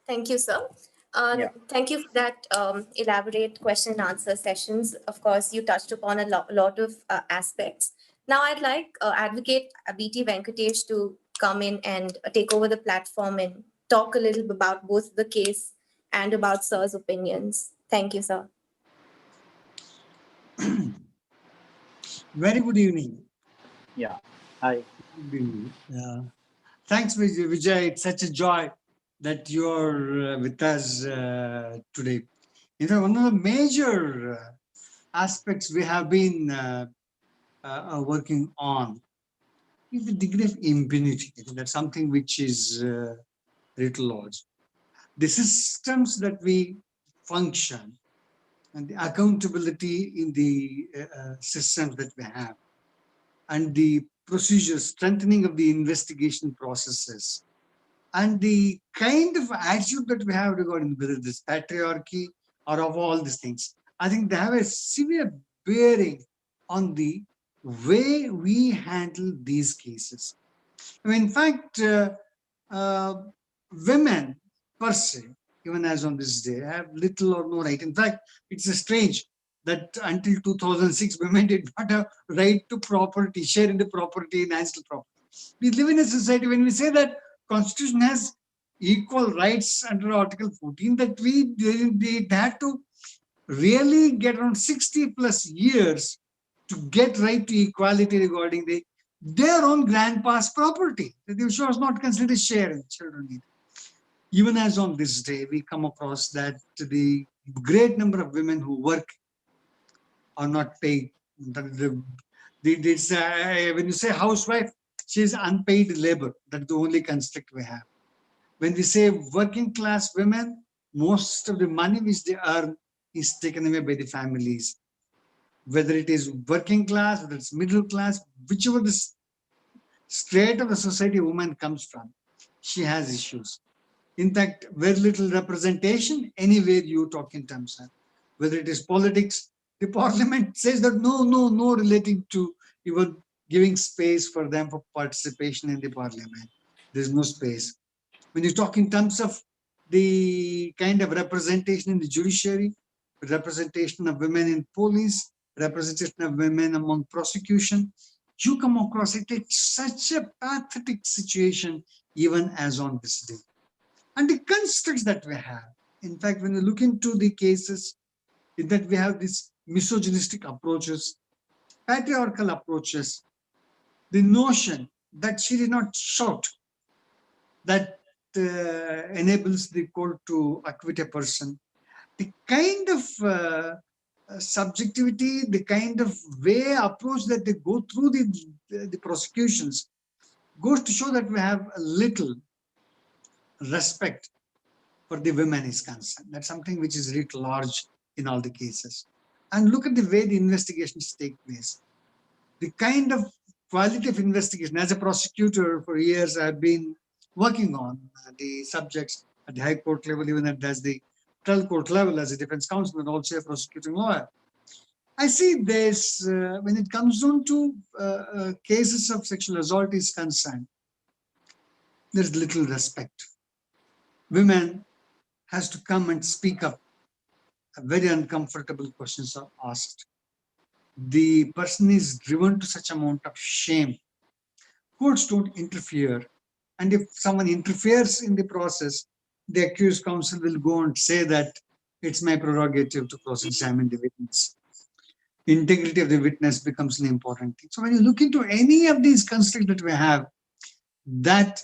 Thank you, sir. Yeah. Thank you for that elaborate question and answer sessions. Of course, you touched upon a lot of aspects. Now, I'd like Advocate B.T. Venkatesh to come in and take over the platform and talk a little bit about both the case and about sir's opinions. Thank you, sir. Very good evening. Yeah. Hi. Good evening. Thanks, Vijay. It's such a joy that you're with us today. In fact, one of the major aspects we have been working on is the degree of impunity. That's something which is writ large. The systems that we function and the accountability in the systems that we have, and the procedures, strengthening of the investigation processes, and the kind of attitude that we have regarding whether this patriarchy or of all these things, I think they have a severe bearing on the way we handle these cases. I mean, in fact, women per se, even as on this day, have little or no right. In fact, it's strange that until 2006, women did not have right to property, share in the property, national property. We live in a society when we say that Constitution has equal rights under Article 14, that they had to really get around 60 plus years to get right to equality regarding their own grandpa's property. That was not considered share in children either. Even as on this day, we come across that the great number of women who work are not paid. When you say housewife, she is unpaid labor. That's the only construct we have. When we say working class women, most of the money which they earn is taken away by the families. Whether it is working class, whether it's middle class, whichever the strata of the society a woman comes from, she has issues. In fact, very little representation anywhere you talk in terms of, whether it is politics, the parliament says that no relating to even giving space for them for participation in the parliament. There's no space. When you talk in terms of the kind of representation in the judiciary, representation of women in police, representation of women among prosecution, you come across it. It's such a pathetic situation even as on this day. And the constructs that we have, in fact, when you look into the cases, in that we have these misogynistic approaches, patriarchal approaches, the notion that she did not shout, that enables the court to acquit a person, the kind of subjectivity, the kind of approach that they go through the prosecutions goes to show that we have a little respect for the women is concerned. That's something which is writ large in all the cases. And look at the way the investigations take place. The kind of quality of investigation, as a prosecutor for years, I've been working on the subjects at the High Court level, even as the trial court level as a defense counsel and also a prosecuting lawyer. I see this, when it comes down to cases of sexual assault is concerned, there's little respect. Women has to come and speak up. Very uncomfortable questions are asked. The person is driven to such amount of shame. Courts don't interfere. And if someone interferes in the process, the accused counsel will go and say that it's my prerogative to cross-examine the witness. Integrity of the witness becomes an important thing. So when you look into any of these constructs that we have, that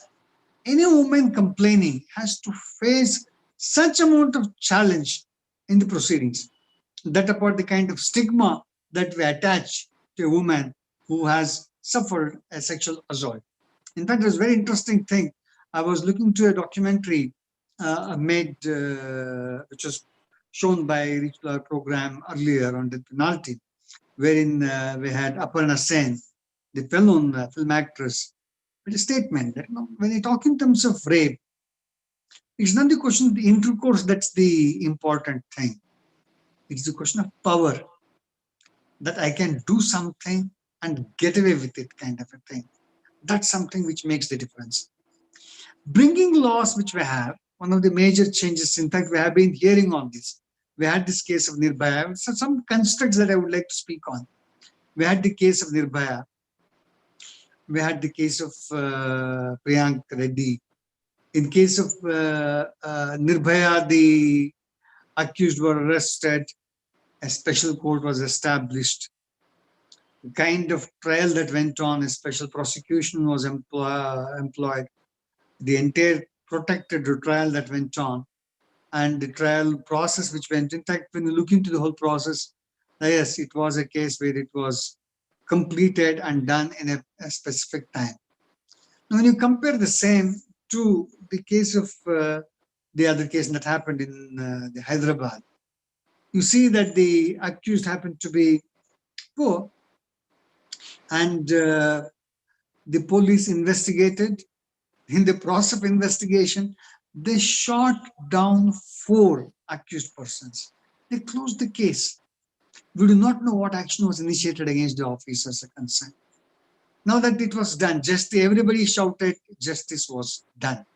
any woman complaining has to face such amount of challenge in the proceedings, that about the kind of stigma that we attach to a woman who has suffered a sexual assault. In fact, there's a very interesting thing. I was looking to a documentary made, which was shown by ReachLawyer program earlier on the penalty, wherein we had Aparna Sen, the well-known film actress, with a statement that when you talk in terms of rape, it's not the question of the intercourse that's the important thing. It's the question of power, that I can do something and get away with it, kind of a thing. That's something which makes the difference. Bringing laws which we have, one of the major changes, in fact, we have been hearing on this. We had this case of Nirbhaya. So some constructs that I would like to speak on. We had the case of Nirbhaya. We had the case of Priyank Reddy. In case of Nirbhaya, the accused were arrested. A special court was established. The kind of trial that went on, a special prosecution was employed. The entire protected trial that went on, and the trial process which went. In fact, when you look into the whole process, yes, it was a case where it was completed and done in a specific time. Now, when you compare the same to the case of the other case that happened in the Hyderabad, you see that the accused happened to be poor, and the police investigated. In the process of investigation, they shot down 4 accused persons. They closed the case. We do not know what action was initiated against the officers concerned. Now that it was done, everybody shouted, justice was done.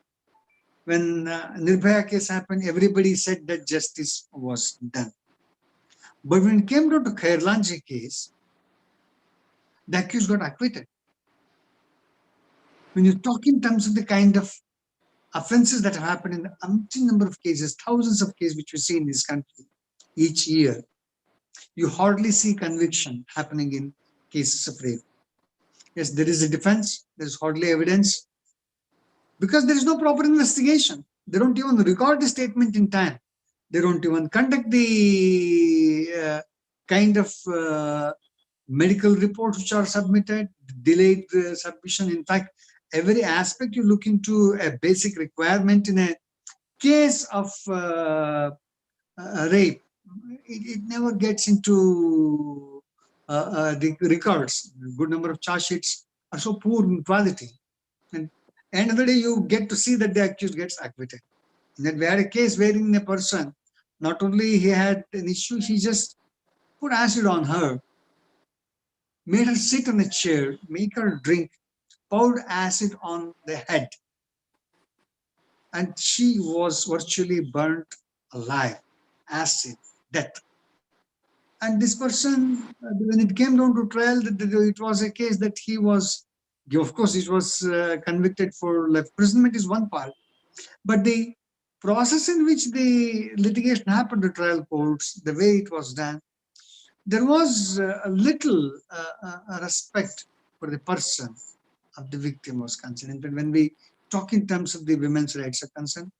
When Nirbhaya case happened, everybody said that justice was done. But when it came down to Khairlanji case, the accused got acquitted. When you talk in terms of the kind of offenses that have happened in umpteen number of cases, thousands of cases which we see in this country each year, you hardly see conviction happening in cases of rape. Yes, there is a defense, there is hardly evidence, because there is no proper investigation. They don't even record the statement in time. They don't even conduct the kind of medical reports which are submitted, delayed submission. In fact, every aspect you look into a basic requirement in a case of rape, it never gets into the records. A good number of charge sheets are so poor in quality. And end of the day, you get to see that the accused gets acquitted. And then we had a case wherein a person, not only he had an issue, he just put acid on her, made her sit on a chair, make her drink, poured acid on the head, and she was virtually burnt alive. Acid, death. And this person, when it came down to trial, it was a case that he was, of course, he was convicted for life imprisonment is one part, but the process in which the litigation happened to trial courts, the way it was done, there was a little respect for the person of the victim was concerned. But when we talk in terms of the women's rights are concerned,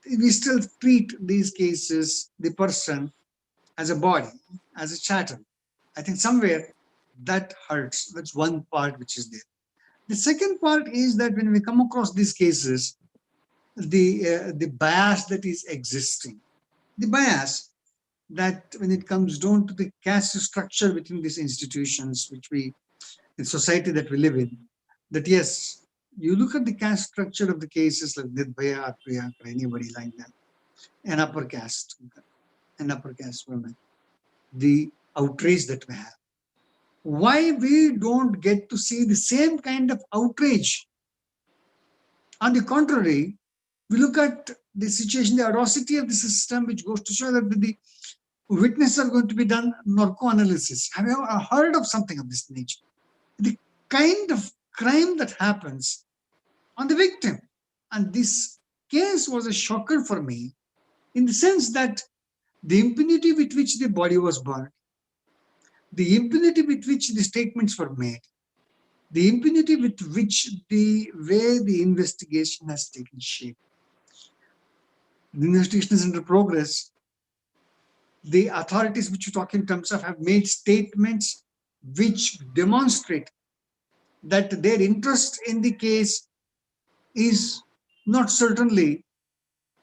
we still treat these cases, the person, as a body, as a chattel. I think somewhere that hurts. That's one part which is there. The second part is that when we come across these cases, the bias that is existing, the bias that when it comes down to the caste structure within these institutions, which we, in society that we live in, that yes, you look at the caste structure of the cases like Nirbhaya or Priyank or anybody like that, an upper caste women, the outrage that we have. Why we don't get to see the same kind of outrage? On the contrary, we look at the situation, the atrocity of the system, which goes to show that the witnesses are going to be done narco-analysis. Have you ever heard of something of this nature? The kind of crime that happens on the victim. And this case was a shocker for me in the sense that the impunity with which the body was burned, the impunity with which the statements were made, the impunity with which the way the investigation has taken shape. The investigation is under progress. The authorities which you talk in terms of have made statements which demonstrate that their interest in the case is not certainly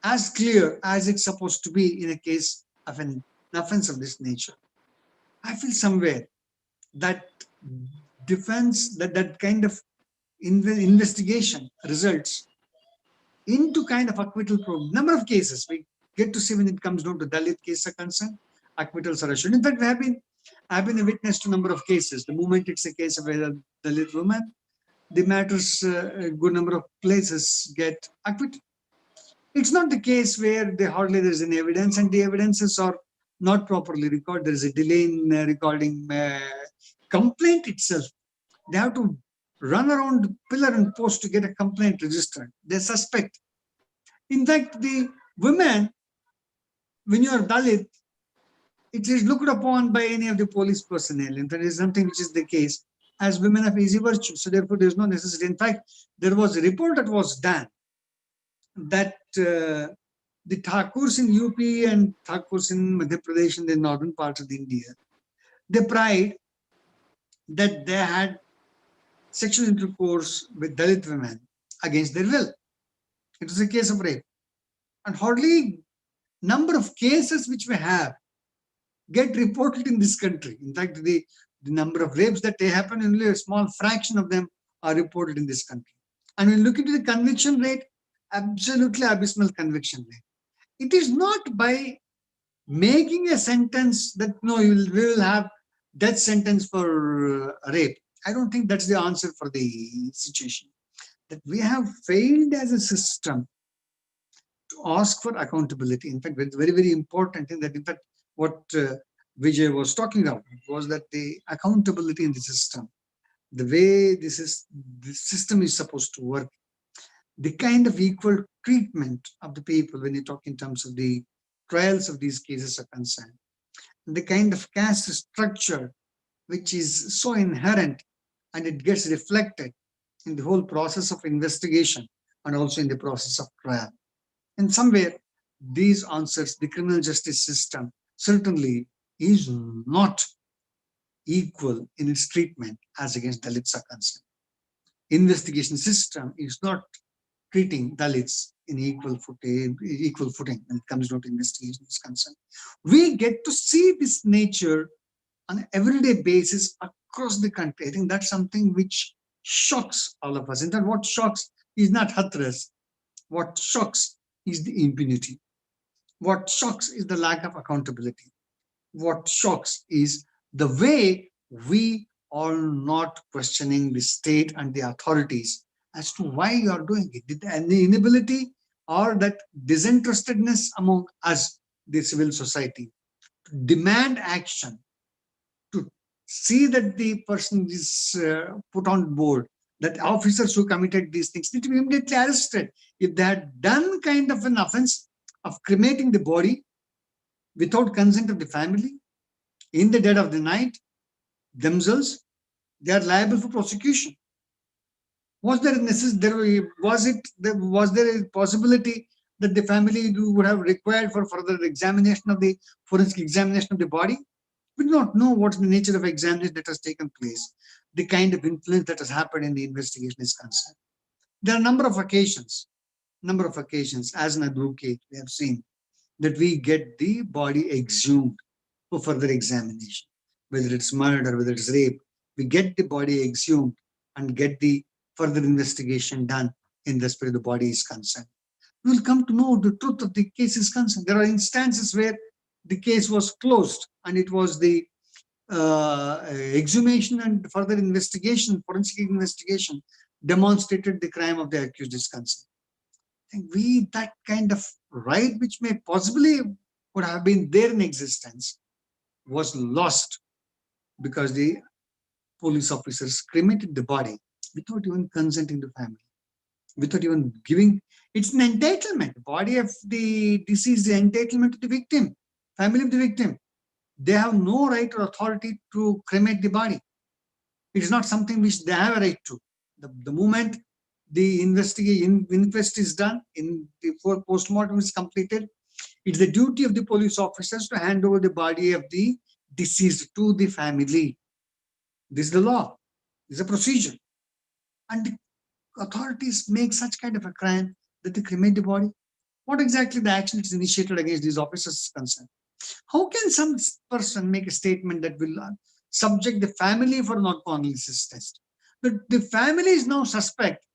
as clear as it's supposed to be in a case of an offense of this nature. I feel somewhere that defense, that kind of investigation results into kind of acquittal probe. Number of cases we get to see when it comes down to Dalit case are concerned, acquittals are assured. In fact, I've been a witness to a number of cases. The moment it's a case of a Dalit woman, the matters, a good number of places get acquitted. It's not the case where hardly there is any evidence and the evidences are not properly recorded. There is a delay in recording complaint itself. They have to run around pillar and post to get a complaint registered. They suspect. In fact, the women, when you are Dalit, it is looked upon by any of the police personnel. And that is something which is the case as women of easy virtue. So therefore, there is no necessity. In fact, there was a report that was done that the Thakurs in UP and Thakurs in Madhya Pradesh in the northern parts of India, they pride that they had sexual intercourse with Dalit women against their will. It was a case of rape. And hardly number of cases which we have get reported in this country. In fact, the number of rapes that they happen, only a small fraction of them are reported in this country. And when you look into the conviction rate, absolutely abysmal conviction rate. It is not by making a sentence that no, we will have death sentence for rape. I don't think that's the answer for the situation. That we have failed as a system to ask for accountability. In fact, it's very, very important in that, in fact, what Vijay was talking about was that the accountability in the system, the way the system is supposed to work, the kind of equal treatment of the people when you talk in terms of the trials of these cases are concerned, the kind of caste structure which is so inherent and it gets reflected in the whole process of investigation and also in the process of trial. In some way, these answers, the criminal justice system certainly is not equal in its treatment as against Dalits are concerned. Investigation system is not treating Dalits in equal footing when it comes down to investigation is concerned. We get to see this nature on an everyday basis across the country. I think that's something which shocks all of us. In fact, what shocks is not HATHRAS. What shocks is the impunity. What shocks is the lack of accountability. What shocks is the way we are not questioning the state and the authorities as to why you are doing it. And the inability or that disinterestedness among us, the civil society, to demand action, to see that the person is put on board, that officers who committed these things need to be immediately arrested. If they had done kind of an offense of cremating the body without consent of the family, in the dead of the night, themselves, they are liable for prosecution. Was there a possibility that the family would have required for further examination of the forensic examination of the body? We do not know what's the nature of examination that has taken place, the kind of influence that has happened in the investigation is concerned. There are a number of occasions as an advocate, we have seen that we get the body exhumed for further examination, whether it's murder, whether it's rape, we get the body exhumed and get the further investigation done in the spirit the body is concerned. We will come to know the truth of the case is concerned. There are instances where the case was closed and it was the exhumation and further investigation, forensic investigation, demonstrated the crime of the accused is concerned. I think that kind of right which may possibly would have been there in existence was lost because the police officers cremated the body without even consenting to family, without even giving. It's an entitlement. The body of the deceased is entitlement to the victim, family of the victim. They have no right or authority to cremate the body. It is not something which they have a right to. The moment the inquest is done, before post-mortem is completed, it's the duty of the police officers to hand over the body of the deceased to the family. This is the law. This is a procedure. And the authorities make such kind of a crime that they cremate the body what exactly the action is initiated against these officers is concerned. How can some person make a statement that will subject the family for non-analysis test? The family is now suspect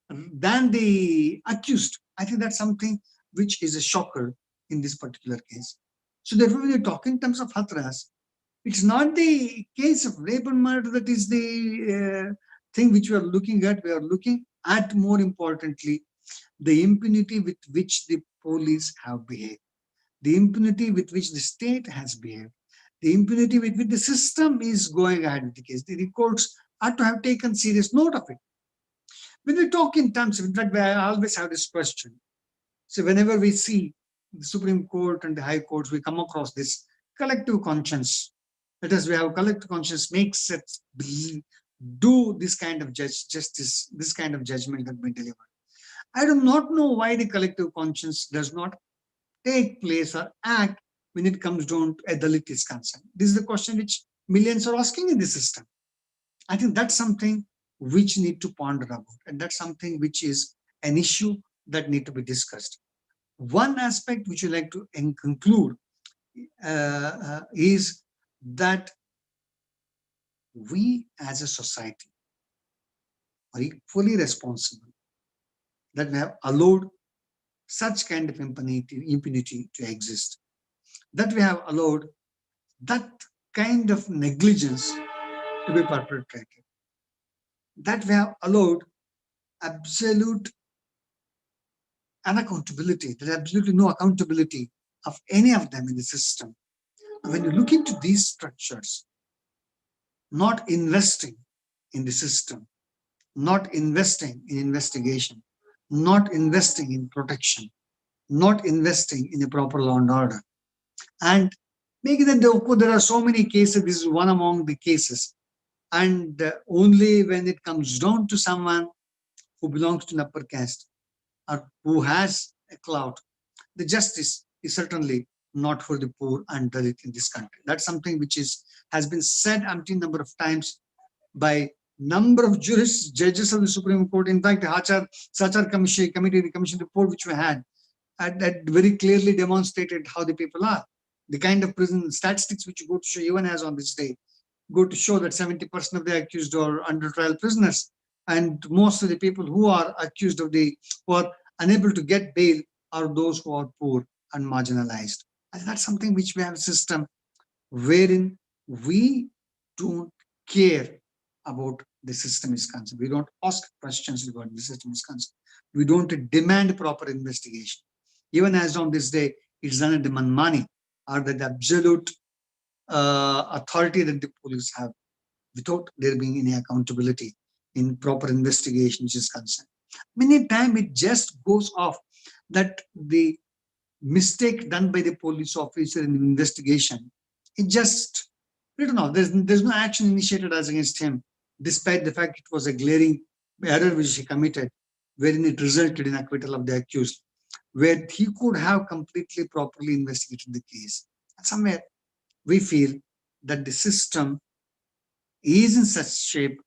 than the accused. I think that's something which is a shocker in this particular case. So therefore, when you talk in terms of HATHRAS, it's not the case of rape and murder that is the thing which we are looking at. We are looking at, more importantly, the impunity with which the police have behaved, the impunity with which the state has behaved, the impunity with which the system is going ahead with the case. The courts are to have taken serious note of it. When we talk in terms of, in fact, I always have this question. So whenever we see the Supreme Court and the High Courts, we come across this collective conscience. That is, we have collective conscience makes it do this kind of justice, this kind of judgment that been delivered. I do not know why the collective conscience does not take place or act when it comes down to a Dalit is concerned. This is the question which millions are asking in the system. I think that's something which need to ponder about, and that's something which is an issue that need to be discussed. One aspect which I like to conclude is that we as a society are equally responsible that we have allowed such kind of impunity to exist, that we have allowed that kind of negligence to be perpetrated, that we have allowed absolute unaccountability. There is absolutely no accountability of any of them in the system. When you look into these structures, not investing in the system, not investing in investigation, not investing in protection, not investing in a proper law and order, and making that there are so many cases, this is one among the cases, and only when it comes down to someone who belongs to an upper caste or who has a clout, the justice is certainly not for the poor and Dalit in this country. That's something which has been said umpteen number of times by number of jurists, judges of the Supreme Court. In fact, the Sachar committee, the commission report which we had that very clearly demonstrated how the people are. The kind of prison statistics which you go to show, even as on this day, go to show that 70% of the accused are under trial prisoners, and most of the people who are accused of who are unable to get bail are those who are poor and marginalized. And that's something which we have a system wherein we don't care about the system is concerned. We don't ask questions regarding the system is concerned. We don't demand proper investigation. Even as on this day, it's done at the manmani, or the absolute authority that the police have, without there being any accountability in proper investigation which is concerned. Many times it just goes off that the mistake done by the police officer in the investigation, it just, I don't know, there's no action initiated as against him, despite the fact it was a glaring error which he committed, wherein it resulted in acquittal of the accused, where he could have completely properly investigated the case. And somewhere we feel that the system is in such shape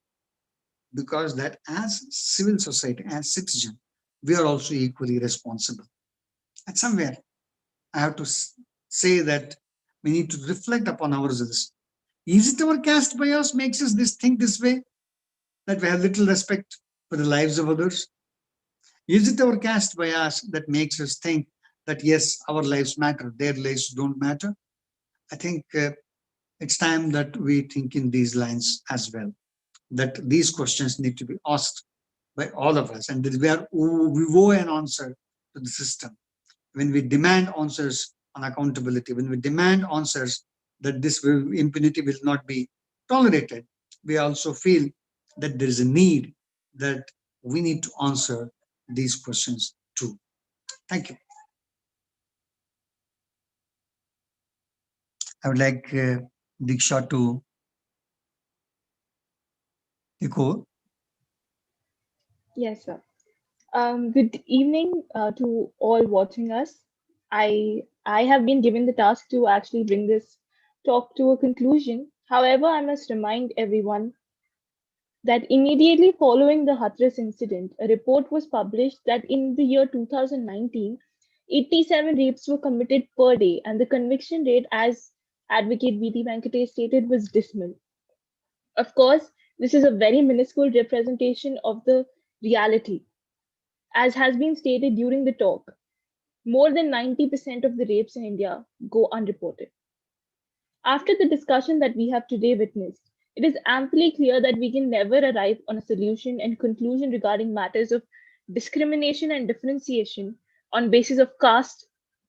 because that as civil society, as citizen, we are also equally responsible. And somewhere I have to say that we need to reflect upon ourselves. Is it our caste bias makes us think this way, that we have little respect for the lives of others? Is it our caste bias that makes us think that yes, our lives matter, their lives don't matter? I think it's time that we think in these lines as well, that these questions need to be asked by all of us, and we owe an answer to the system. When we demand answers on accountability, when we demand answers that this impunity will not be tolerated, we also feel that there is a need that we need to answer these questions too. Thank you. I would like Diksha to echo. Yes, sir. Good evening to all watching us. I have been given the task to actually bring this talk to a conclusion. However, I must remind everyone that immediately following the HATHRAS incident, a report was published that in the year 2019, 87 rapes were committed per day, and the conviction rate, as Advocate Vijay Hiremath stated, was dismal. Of course, this is a very minuscule representation of the reality. As has been stated during the talk, more than 90% of the rapes in India go unreported. After the discussion that we have today witnessed, it is amply clear that we can never arrive on a solution and conclusion regarding matters of discrimination and differentiation on basis of caste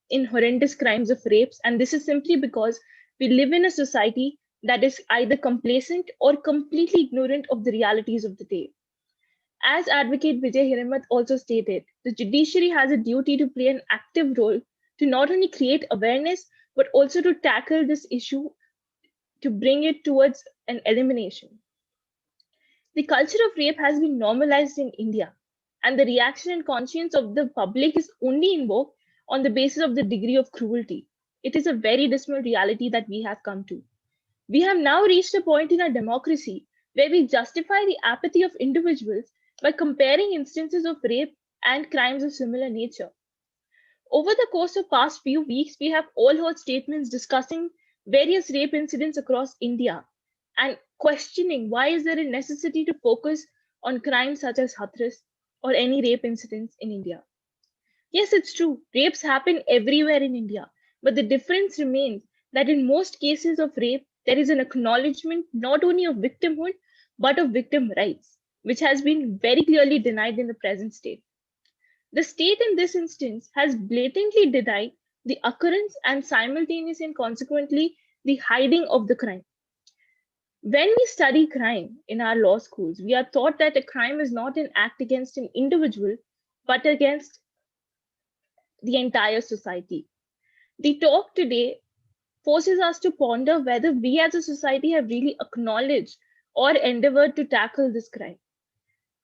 in horrendous crimes of rapes, and this is simply because we live in a society that is either complacent or completely ignorant of the realities of the day. As Advocate Vijay Hiremath also stated, the judiciary has a duty to play an active role to not only create awareness, but also to tackle this issue to bring it towards an elimination. The culture of rape has been normalized in India, and the reaction and conscience of the public is only invoked on the basis of the degree of cruelty. It is a very dismal reality that we have come to. We have now reached a point in our democracy where we justify the apathy of individuals by comparing instances of rape and crimes of similar nature. Over the course of past few weeks, we have all heard statements discussing various rape incidents across India and questioning why is there a necessity to focus on crimes such as HATHRAS or any rape incidents in India. Yes, it's true, rapes happen everywhere in India, but the difference remains that in most cases of rape, there is an acknowledgement not only of victimhood, but of victim rights, which has been very clearly denied in the present state. The state in this instance has blatantly denied the occurrence and simultaneous and consequently the hiding of the crime. When we study crime in our law schools, we are taught that a crime is not an act against an individual, but against the entire society. The talk today forces us to ponder whether we as a society have really acknowledged or endeavored to tackle this crime.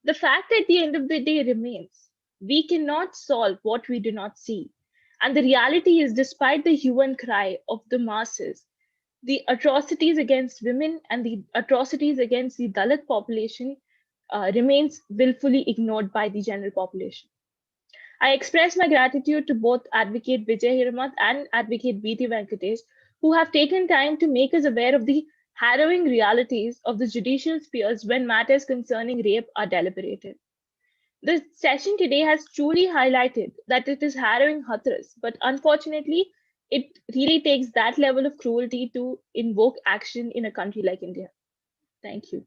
The fact at the end of the day remains, we cannot solve what we do not see. And the reality is, despite the hue and cry of the masses, the atrocities against women and the atrocities against the Dalit population remains willfully ignored by the general population. I express my gratitude to both Advocate Vijay Hiremath and Advocate Vijay Venkatesh, who have taken time to make us aware of the harrowing realities of the judicial spheres when matters concerning rape are deliberated. The session today has truly highlighted that it is harrowing HATHRAS, but unfortunately, it really takes that level of cruelty to invoke action in a country like India. Thank you.